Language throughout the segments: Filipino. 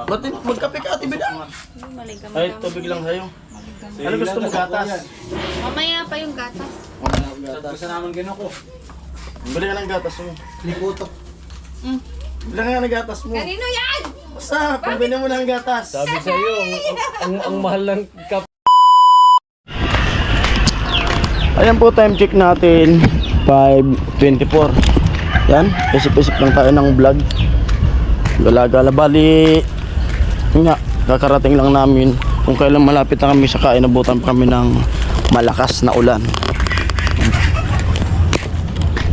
Ba't magkape ka, Ate Bidang? Ay, tubig lang sa'yo. Ano gusto mo, gatas? Mamaya pa yung gatas. Gusto naman gano'n ko. Bili ka ng gatas mo. Likutok. Bili ka ng gatas mo. Kanino yan? Basta, pabili mo ng gatas. Sabi sa'yo, ang mahal ng kape. Ayan po, time check natin. 5:24. Yan, isip-isip lang tayo ng vlog. Gala-gala, bali yun nga, kakarating lang namin. Kung kailan malapit na kami sa inabutan pa kami ng malakas na ulan.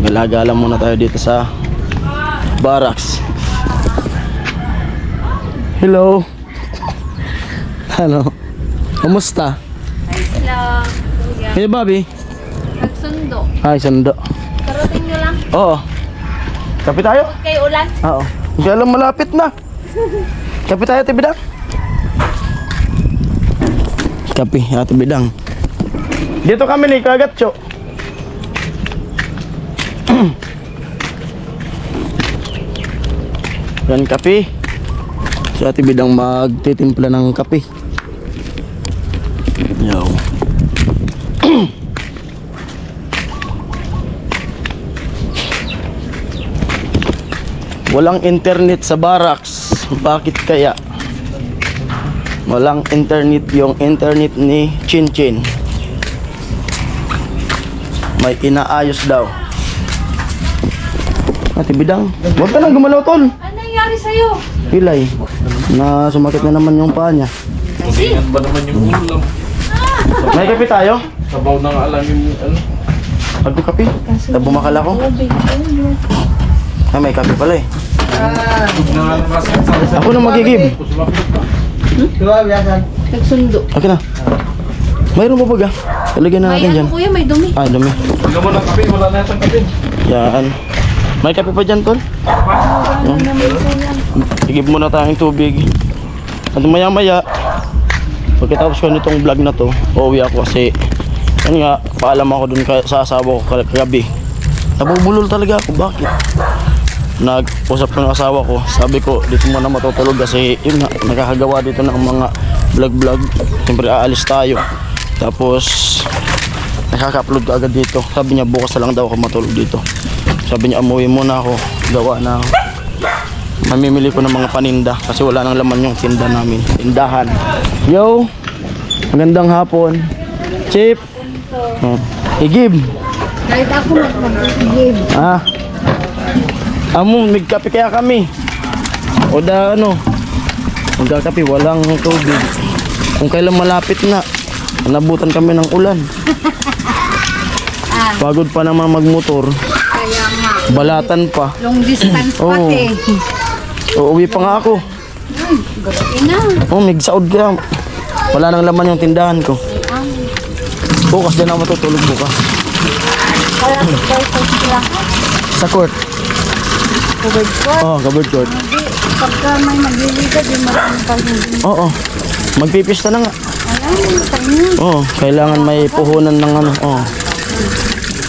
Gala-gala muna tayo dito sa barracks. Hello. Hello. Kumusta? Hello. Kuya. Hey Bobby. Nagsundo. Ay, sando. Karating nyo lang. Oo. Kape tayo? Kay ulan. Oo. Kaya lang malapit na. Kape tayo, Ate Bidang. Kape, Ate Bidang. Dito kami ni Kagatcho. Yan, kape. Si Ate Bidang magtitimpla ng kape. Yo. Walang internet sa barracks. Bakit kaya? Walang internet, yung internet ni Chin Chin. May inaayos daw. Ate Bidang, huwag ka nang gumalaw, tol. Ano nangyari sa'yo? Pilay, na sumakit na naman yung paa niya. Mabigat ba naman yung ulam? May kape tayo? Sabaw na nga alam yung ano. Pagdo kape? Bumakala ko. Ay, may kape pala eh. Ako na magigib. Nagsundo. Okay na. Mayroon ba baga? Talagyan na May natin ano dyan. kuya, may dumi. Ay, dumi. Huwag mo ng kape, wala na yung kape. Yan. May kape pa dyan, tol? Igib muna tayong tubig. At maya maya, pagkatapos ko nitong vlog na to, uuwi ako kasi yan nga, paalam ako dun sa asawa ko kagabi. Nabubulol talaga ako, bakit? Nag-usap ko ng asawa ko, sabi ko dito muna matutulog kasi yun nga, nakakagawa dito ng mga vlog. Siyempre aalis tayo. Tapos nakaka-upload ko agad dito. Sabi niya bukas na lang daw ako matulog dito. Sabi niya umuwi muna ako, gawa na mamimili ko ng mga paninda kasi wala nang laman yung tinda namin. Tindahan. Yo, magandang hapon. Chip. Igib. Kahit ako mag-give. Ah. Amo, magkape kaya kami. O da ano, magkakape, walang tubig. Kung kailan malapit na, nabutan kami ng ulan. Pagod pa naman magmotor. Kaya nga. Balatan pa. Long distance Oo. pati. Uuwi pa nga ako. Gabi na. Oh, migsaod ka. Wala nang laman yung tindahan ko. Bukas din ako matutulog bukas. Kaya ito sila. Sa court. Covered ko. Oh, covered court. Hindi. Pagka may magliliga, di marami pa hindi. Oo. Magpipista na nga. Alam, kanya. Oh, kailangan may puhunan ng ano. Oh.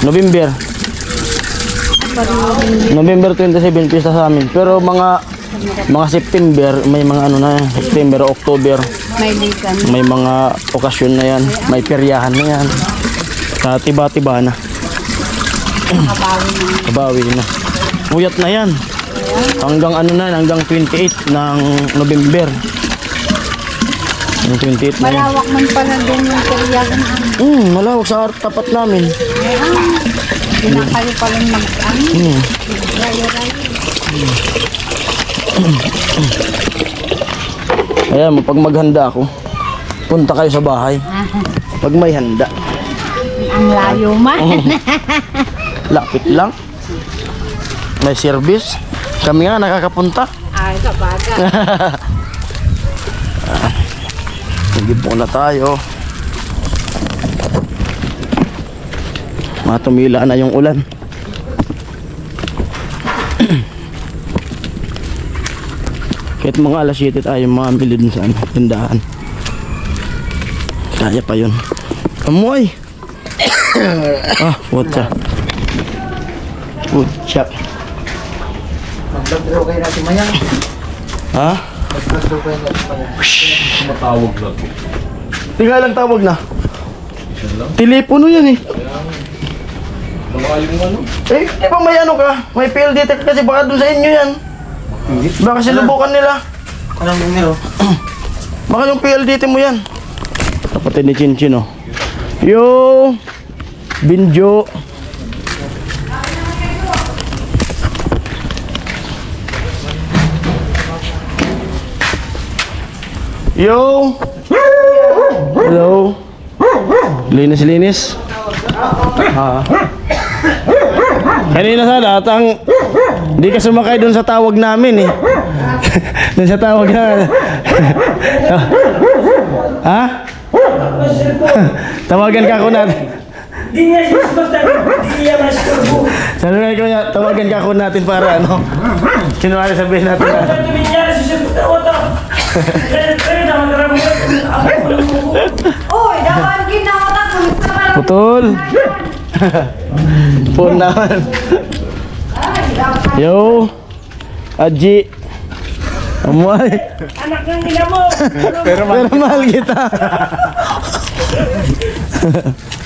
November. November 27 pista sa amin. Pero mga September, may mga ano na, September, October, May likan. may mga okasyon na yan, may peryahan na yan. Tiba-tiba na. Kabawi na. Kabawi na. Puyat na yan. Hanggang ano na, hanggang 28 ng November. Yung 28 na yan. Malawak man pala doon yung kariyagan. Malawak sa tapat namin. Hindi na kayo palang mag-ano. Rayo-rayo. Ayan, pag maghanda ako, punta kayo sa bahay. Pag may handa. Ang layo man. Lapit lang. May service. Kami nga nakakapunta. Ay, kabaga. Nagib na tayo. Matumila na yung ulan. Kahit mga alas 7 tayo mamili dun sa tindahan. Kaya pa yun. Amoy! What's up? What's up? Mag-vlog kayo natin maya. Ha? Matawag lang. Tingnan lang tawag na. Isa lang. Telepono yan eh. Baka yung ano? Eh, di ba may ano ka? May PLDT ka kasi baka doon sa inyo yan. Baka sinubukan nila. Anong numero? Baka yung PLDT mo yan. Kapatid ni Chinchin oh. Yo! Binjo. Yo! Hello! Linis-linis. Kanina sana atang hindi ka sumakay doon sa tawag namin eh. Doon sa tawag namin. Ha? Tawagan ka ako natin. Sabi ko niya, tawagan ka ako natin para ano. Sinungaling sabihin natin na. Oy, dawan ginawa ta kung Putol. Phone naman. Yo. Aji. Amoy. anak ng nila mo. Pero mahal kita.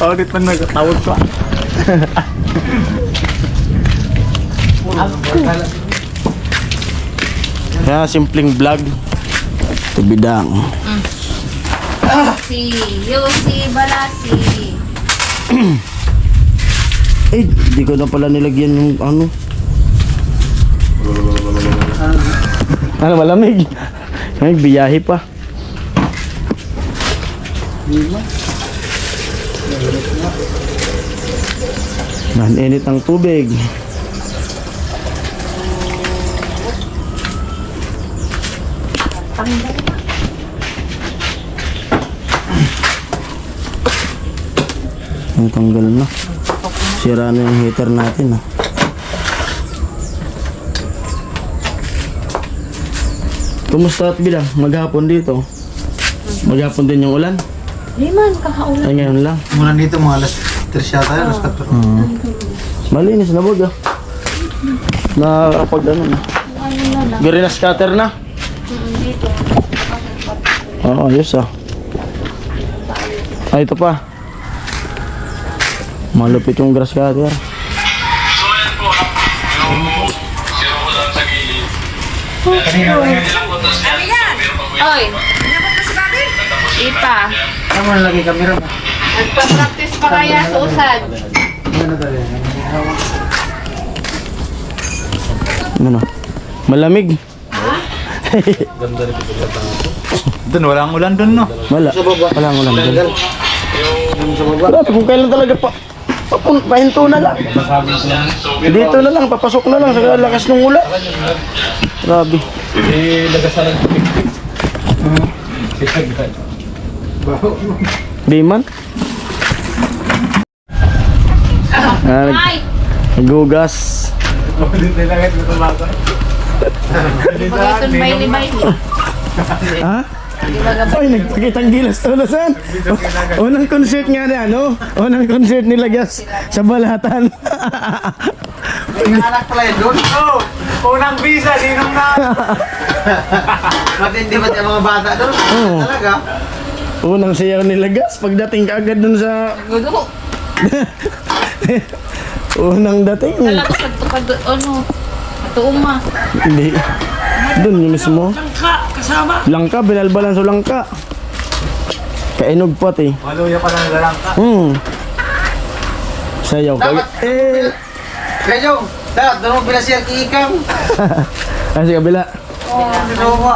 Audit man nagtawag ko. Kaya simpleng vlog. Tubidang. Si Yossi Balasi. Eh, di ko na pala nilagyan yung ano. Ano, malamig. May biyahe pa. Init ang tubig. Ang tanggal na. Sira na yung heater natin ah. Kumusta at bilang? Maghapon dito. Maghapon din yung ulan. Di man kakaulan. Ay ngayon lang. Muna dito mga alas 3 yata yun, alas 4. Malinis na baga. Nakakapag ano na. Ano na lang. Garina scatter na. Dito. Oo, ayos ah. Ay, ito pa. Malupit yung grass cutter. Oy, dapat na si Bobby? Ipa. Ano mo nalagay kamera mo? Nagpa-practice pa kaya sa usad. Ano talaga? Ano? Malamig. Ganda rin ito. Doon, walang ulan doon, no? Wala. Walang ulan doon. Doon sa baba. Grabe kung kailan talaga pahinto na lang. Dito na lang, papasok na lang sa lakas ng ulan. Grabe. Eh, lagasan ng tubig. Di man. Ay! Naghugas. Pag-itong may Ha? Ay, nagpakitang gilas to na saan? Unang concert nga na, ano? Unang concert nila gas sa Balatan. Anak pala yun doon? Oo! Unang visa, ninong na! Matindi ba yung mga bata doon? Oo. Talaga? Unang sayaw nila gas, pagdating ka agad dun sa... Gudo. Unang dating. Talaga sa tukad ano? Tuuma. Hindi. Doon yung mismo. Langka, kasama. Langka, binalbalan sa langka. Kainog pati. Maluya pa ng galang ka. Sayaw ka. Dapat- Eh! Kaya dapat doon mo pinasiyang iikang. Kasi kabila. Ano mo?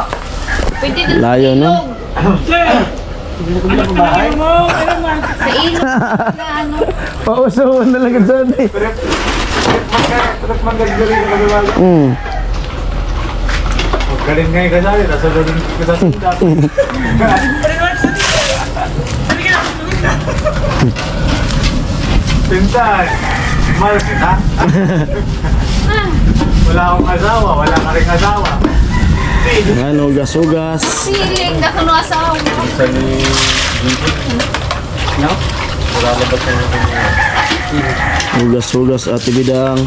Pwede din Layo, no? sa ilog na ano. Pausawan na lang ang saan eh. Galing nga yung kasali, nasa doon yung kasali. Pinsan, mahal kita. Wala akong asawa, wala ka rin asawa. Yan, ugas-ugas. Siling na kuno asawa mo. Isa ni No? wala na ba siyang Ugas-ugas at ibidang.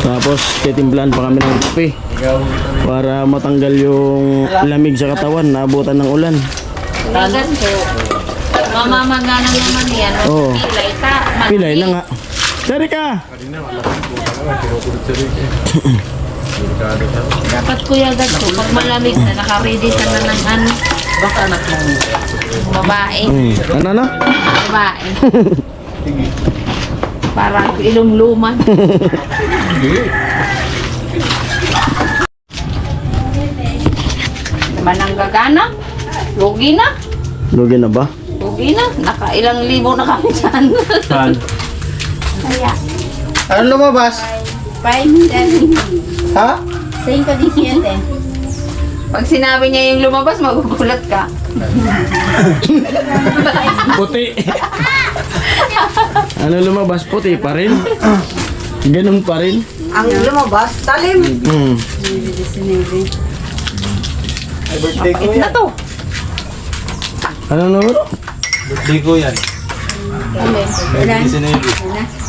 Tapos titimplahan pa kami ng kape para matanggal yung lamig sa katawan, naabutan ng ulan. Tagan po. Mamamagana naman yan. Oo. Pilay ka. Pilay na nga. Sarika! Dapat kuya agad po. Pag malamig na, naka-ready ka na ng ano. Baka anak mong babae. Ano na? Babae. Parang ilong luman. Naman ang gagana. Lugi na. Lugi na ba? Lugi na. Nakailang libo na kami dyan. Saan? Kaya. Ano lumabas? 5, 10. Ha? 5, 10. Pag sinabi niya yung lumabas, magugulat ka. Puti. Ano lumabas? Puti pa rin? Ganun pa rin? Ang lumabas, talim. Ay, birthday ko Ito na to. Ano numero? Birthday ko yan.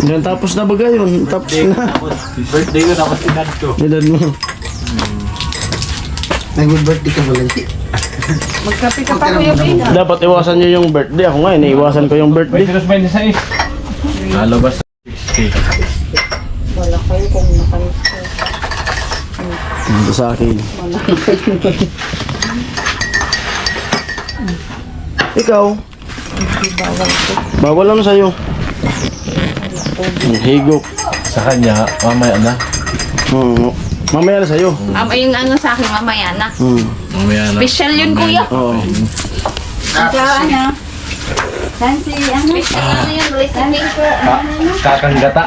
Yan, tapos na ba yun? Tapos na. Birthday ko tapos tinad ko. Edad mo. Nag-birthday ka Valenti. Magkape ka pa, Kuya Bing. Dapat iwasan nyo yung birthday. Ako nga, iniiwasan ko yung birthday. 26. Nalabas. Wala kayo kung nakalit ko. Ito sa akin. Ikaw? Bawal ano sa'yo? Higop. Sa kanya, mamaya na. Mamaya na sa'yo. Yung ano sa akin mamaya na. Mamaya na. Special yun, Kuya. Oo. Ano? Saan si ano? Special ano yun, recipe ko. Kakanggata.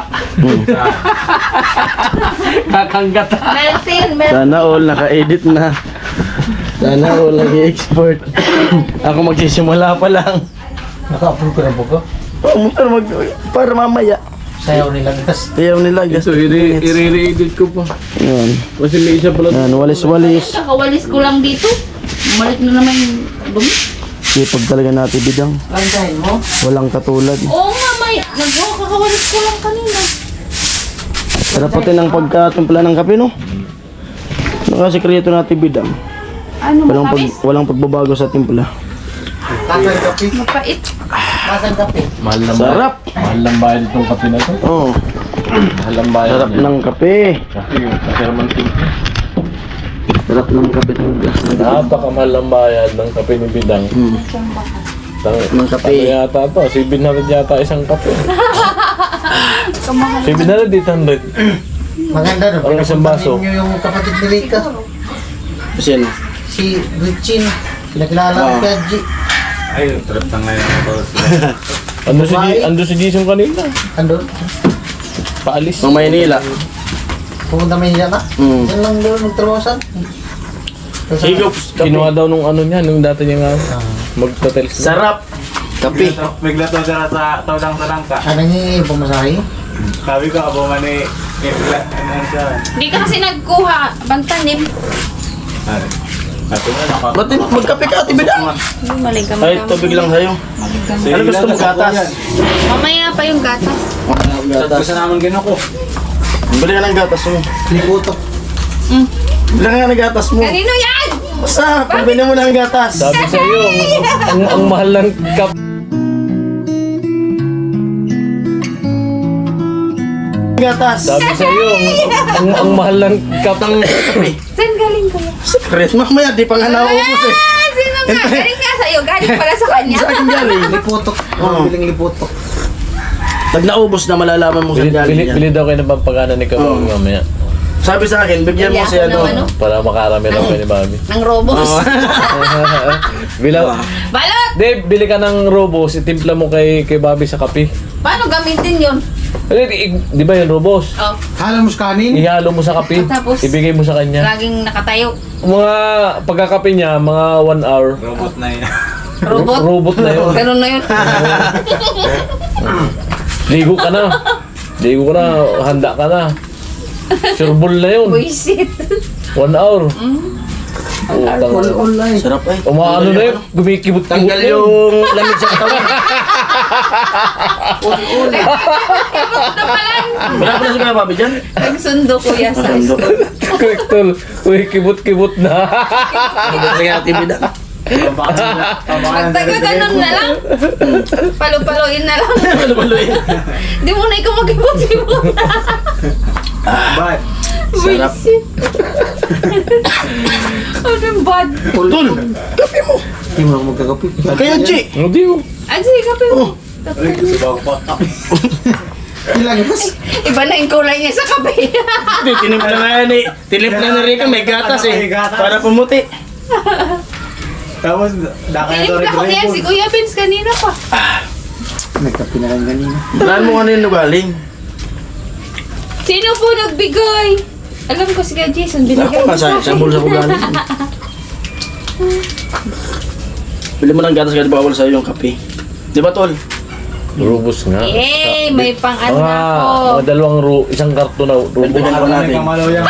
Kakanggata. Meltin, Sana all naka-edit na. Sana all nag-export. Ako magsisimula pa lang. Naka-approve ko na po ko. Para mamaya. Sayaw nila gas. Ayaw nila. Ito, i-re-edit ko pa. Yan. Kasi may isa pala. Yan, walis-walis. Kakawalis ko lang dito. Bumalik na naman yung dumi. Sipag talaga natin bidang. Lantahin mo. Walang katulad. Oo nga, may. Kakawalis ko lang kanina. Sarap pati ng pagkatimpla ng kape, no? Nakasikreto natin bidang. Ano, matamis? Walang pagbabago sa timpla. Kasang kape. Mapait. Kasang kape. Mahal ng Sarap! Mahal ng bayad itong kape na to. Oo. Mahal ng bayad Sarap niya. ng kape. Kasi naman Sarap ng kape ng gas na bidang. napakamahal ng bayad ng kape ni Bidang. Ng kape. Ano yata to? 700 yata isang kape. 700, 800. Maganda no. Ang isang baso. Pinapuntahan niyo yung kapatid ni Rika. Kasi ano? Si Richin. Pinakilala ko kay G. Ando si Jason kanina. Andun. Paalis. Ng Maynila. Pumunta may hiya na. Yan lang doon nagtrawasan. Higop. Kinuha daw nung ano niya, nung dati niya nga magtatels na. Sarap! Kape. Bigla to dara sa tawdang ka. Ano niya yung pumasahe? Sabi ko abo man ni ano siya. Hindi ka kasi nagkuha. Bantanim. Ato na naka. Ba't magkape ka, ate bidang? Malig ka Ay, tubig lang sa'yo. Ano gusto mo, gatas? Mamaya pa yung gatas. Gatas. Sa naman gino ko. Bili ka ng gatas mo. Liputok. Bili ka ng gatas mo. Kanino yan? Basta, pabili mo ng gatas. Sabi sa iyo, ang mahal ng cup. Gatas. Sabi sa iyo, ang mahal ng cup ng Kape. Saan galing kayo? Secret. Mamaya, di pa nga naubos eh. Sino nga? Galing nga sa'yo. Galing pala sa kanya. Sa akin galing. Liputok. Oo. Biling liputok. Pag naubos na, malalaman mo saan galing yan. Bili daw kayo ng pampagana ni Kabang mamaya. Sabi sa akin, bigyan mo Bili siya ako ng ano? doon. Para makarami daw kayo ni Mami. Ng robos. Bilaw. Balot! Bili ka ng robos, itimpla mo kay Bobby sa kape. Paano gamitin yun? Di ba yung robos? Oh, Hala mo sa kanin? Ihalo mo sa kape, Tapos? ibigay mo sa kanya. laging nakatayo. Mga pagkakape niya, mga 1 hour. Robot na yan. Robot? Robot na yun. Ganun na yun. Ligo ka na. Handa ka na. Sureball na yun. Buisit. 1 hour. Sarap ay. Umaano na yun, gumikibot-kibot Tanggal na yun. yung lamig sa katawan. Wala pa na sigara, Bobby, dyan. Nagsundo kuya sa Sundo. Correct, tol. Gumikibot-kibot na. Kaya tibida. Magtaga-ganon na lang. Palu-paluin na lang. Malumaluin. Di mo na ikaw mag-ibot-ibot. Bad. Sarap. Visit. Ano yung bad? Tol, kape mo. Hindi mo ako magkakapi. Kaya, Chi. Hindi ko. Sige, kape mo. Uy, kasi bago pa. Ilang pas? Iba na yung kulay niya sa kape. Hindi, tinimpla na yan eh. Tinimpla na rin ka, may gatas eh. May gatas. Para pumuti. Tapos, daka na Tinipla ko yan si Kuya Vince kanina pa. Nagkapi na lang kanina. Saan mo kanino galing? Sino po nagbigay? Alam ko si Kuya Jason, binigay Ako nga sa bulsa ko galing. Bili mo ng gatas kasi bawal sa'yo yung kape. Di ba, Tol? Rubos nga. Yay! May pang ano Mga, na ako. mga dalawang isang karton na rubos. Dagdagan pa natin. Kamalaw yan.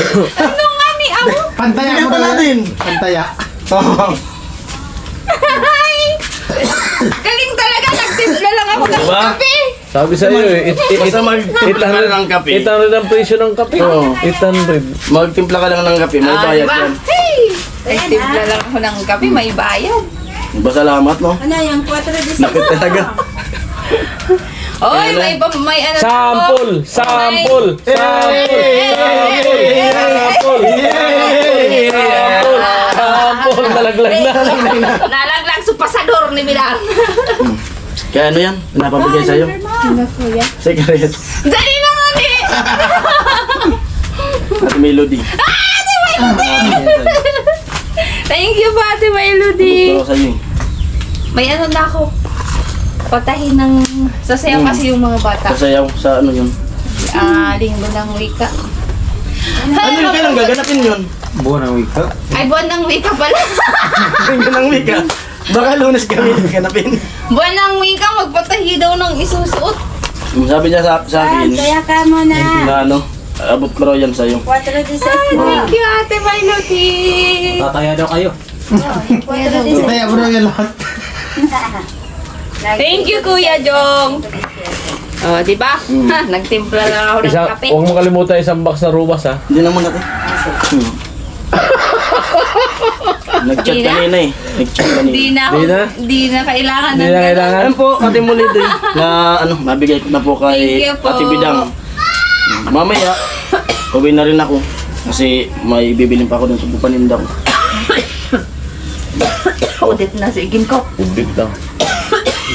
Ano nga ni Amo? Pantaya Bigyan mo pa na natin. Pantaya. Ay! Galing talaga, nagtimpla lang ako ng Diba? kape. Sabi sa iyo eh, Basta magtimpla ka lang ng kape. 800 ang presyo ng kape. Oo. 800. Magtimpla ka lang ng kape, may bayad diba? yan. Hey! Nagtimpla lang ako ng kape, may bayad. Ba salamat, no? Ano yung 4 de Nakit talaga. Oy, may ano na ako. Sample! Sample! Sample! Sample! Sample! Sample! Nalaglag na. Nalaglag sa pasador ni Bilang. Kaya ano yan? Napabigay sa'yo? Secret. Dali na nga ni! At Melody. Thank you po, Ate Melody. Ito sa'yo. May ano na ako. Patahin ng sasayaw kasi yung mga bata. Kasayaw sa ano yun. Linggo ng wika. Ano yung kailang gaganapin yun? Buwan ang wika. Ay, buwan ng wika pala. Linggo ng wika. Baka Lunes kami gaganapin. Buwan ng wika, magpatahi daw ng isusuot. Sabi niya sa akin, Kaya ka mo na. na ano, abot ko raw yan sa'yo. 4 de Thank you, Ate Melody. Tataya daw kayo. Pantaya mo na yan lahat. Thank you, Kuya Jong. Oh, di ba? Ha, nagtimpla lang ako ng kape. Huwag mo kalimutan isang box na rubas ha. Hindi naman natin. Nag-chat Di na? kanina eh. Nag-chat kanina. Di na ako, Di na? di na kailangan Hindi ng na ganun. kailangan. Ayun po, Ate Molide, na ano, nabigay ko na po Thank kay you po. Ate Bidang. Mamaya, uwi na rin ako. Kasi may bibilin pa ako dun sa bupaninda ko. Audit na, sigin ko. Udit lang.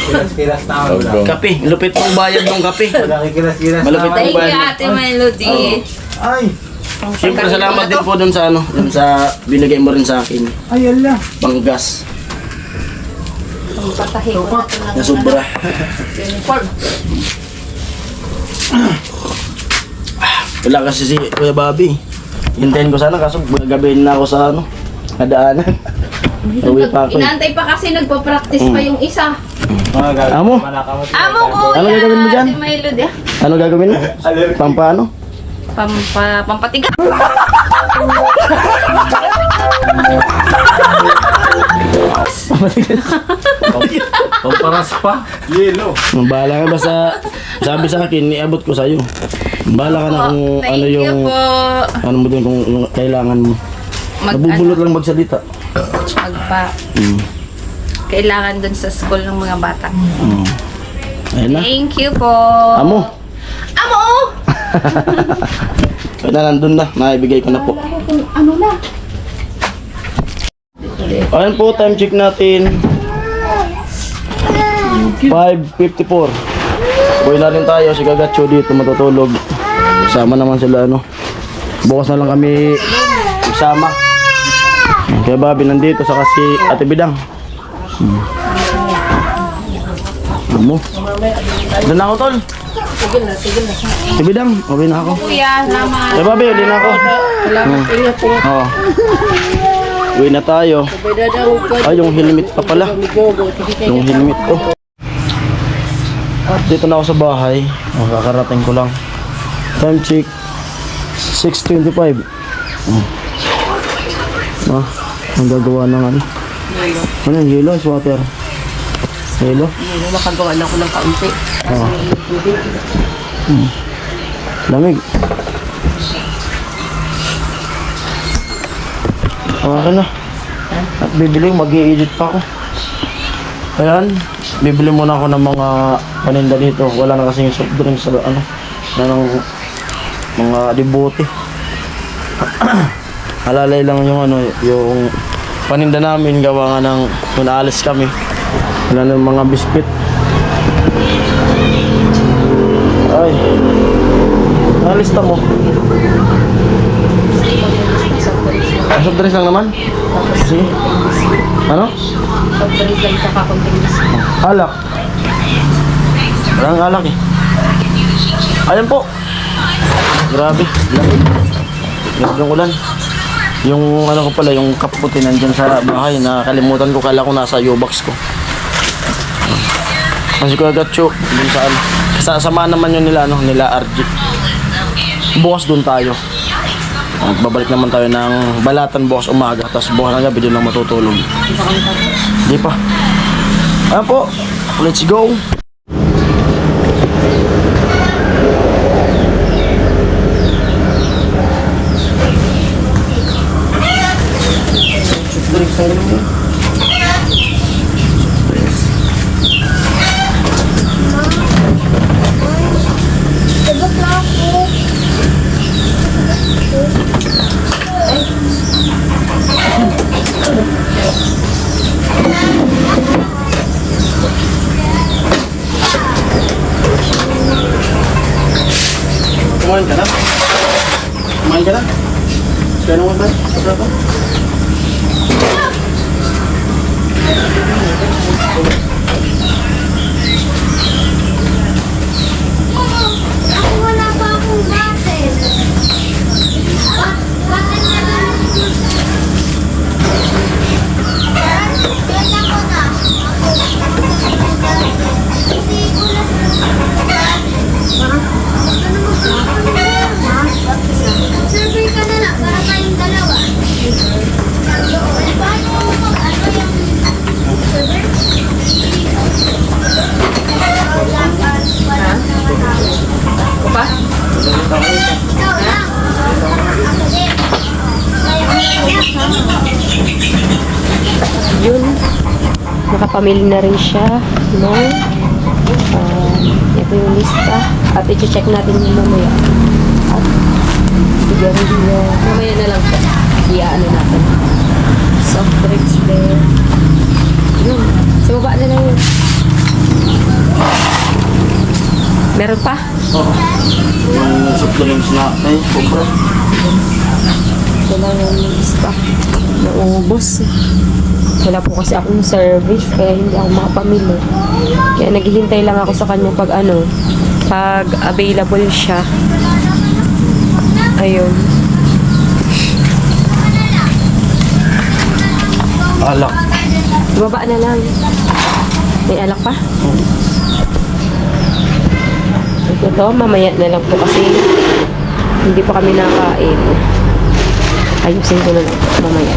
Kilas-kilas na ako. Hanggang. Kape, lupit mong bayad ng kape. Kilas-kilas na Malupit ako. ang Thank bayad you, mo. Ate Melody. Ay. Siyempre, salamat din po dun sa ano, dun sa binigay mo rin sa akin. Ay, ala. Panggas. Patahi ko na ito ng Na sobra. uniform. Wala kasi si Kuya Bobby. Hintayin ko sana kaso gabihin na ako sa ano, nadaanan. Uwi pa ako eh. Inantay pa kasi nagpa-practice pa yung isa. Mga gagawin. Amo? Manakamot. Amo ko, Ano gagawin mo dyan? Ate Melody. Ano gagawin mo? Pampano? Pampatiga. Pamparas pa. Yelo. Bahala ka basta sabi sa akin, iabot ko sa'yo. Bahala ka na kung Thank ano you yung po. ano mo din kung yung kailangan mo. Mag, Nabubulot lang magsalita. magpa. Mm. Kailangan dun sa school ng mga bata. Mm. Ayun na. Thank you po. Amo. Amo! Kaya na nandun na. Naibigay ko na po. Wala ko kung ano na. Ayun po, time check natin. 5:54. Buhay na rin tayo. Si Gagatcho dito matutulog. Sama naman sila ano. Bukas na lang kami sama. Kaya Bobby nandito sa kasi Ate Bidang. Mo. Doon na ako, tol. Sige na. Sige dam, okay na ako. Kuya, salamat. Eh, babe, uli na ako. Salamat. Ingat. Oo. Uwi na tayo. Beda daw ka. Ay, yung helmet pa pala. Yung helmet ko. At dito na ako sa bahay. Makakarating ko lang. Time check. 6:25. Ang gagawa ng ano? Ano yung yelo? Ice water? Yelo? Makagawa na ako ng kaunti. Oo. Lamig. Okay na. At bibili, mag-i-edit pa ako. Ayan, bibili muna ako ng mga paninda dito. Wala na kasing soft drinks sa ano, na ng mga dibote. Alalay lang yung ano, yung paninda namin gawa nga ng kung naalis kami. Wala na mga biscuit. Ay, nalista mo. Soft drinks lang naman? Sige. Ano? Pagdalit lang sa kakunting Alak. Walang alak eh. Ayan po. Grabe. Lamig. Grabe yung ulan. Yung ano ko pala, yung kaputi nandyan sa bahay. Nakalimutan ko, kala ko nasa U-box ko. Kasi ko agad dun sa ano. Kasama naman yun nila, ano, nila RG. Bukas dun tayo. Babalik naman tayo ng Balatan bukas umaga. Tapos bukas ng gabi dun lang matutulog. Hindi pa. Ayan po. Let's go. Kumain ka na? Kumain ka na? Kaya naman ba? Sarap ba? Ako wala pa akong bate. Bate na lang. Kaya ko na. Hindi ko na. Survey ka na lang para tayong dalawa. Paano mag-ano yung survey? Pa? Ikaw lang. Ako din. Yun, nakapamili na rin siya no? Ito yung lista at i-check natin yung mamaya at sigarilyo mamaya na lang po ano natin soft drinks din yun, sa baba na lang yun meron pa? Oo. Yung soft drinks na. Ay, sobra. ito lang yung lista naubos wala po kasi akong service kaya hindi ako makapamili kaya naghihintay lang ako sa kanya pag ano pag available siya ayun Alak. baba na lang may alak pa? ito mamaya na lang po kasi hindi pa kami nakain ayusin ko na lang mamaya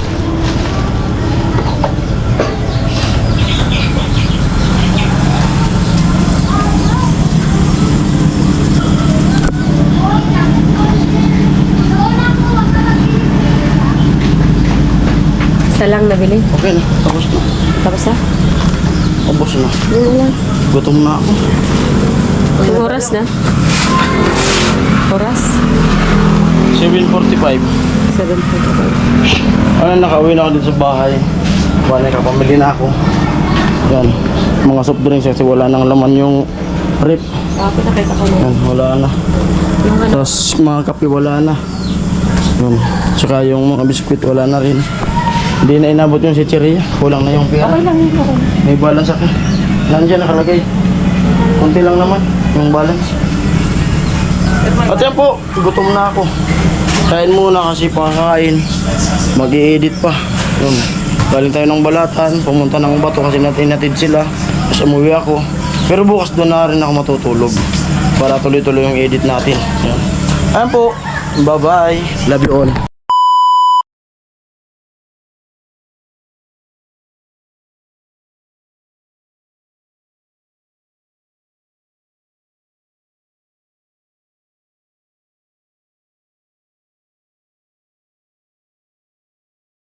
isa lang nabili Okay na. Tapos na. tapos na? Ubus na. yun na lang Gutom na ako. yung oras na oras 7:45. 7:45 Ano, nakauwi na ako dito sa bahay. Wala, kapamili na ako. Yan. Mga soft drinks kasi wala nang laman yung rip. nakita ko na Yan, wala na. yung ano Tapos mga kape wala na. Yun. Tsaka yung mga biskuit wala na rin. Hindi na inabot yung chicheria. Kulang na yung pera. okay lang yun okay. May balance ako. Nandiyan nakalagay. Kunti lang naman yung balance. At yan po, gutom na ako. Kain muna kasi pakakain. Mag-i-edit pa. Yun. Galing tayo ng Balatan, pumunta ng Bato kasi natin sila. Tapos umuwi ako. Pero bukas doon na rin ako matutulog. Para tuloy-tuloy yung edit natin. Yan. Ayan po. Bye-bye. Love you all.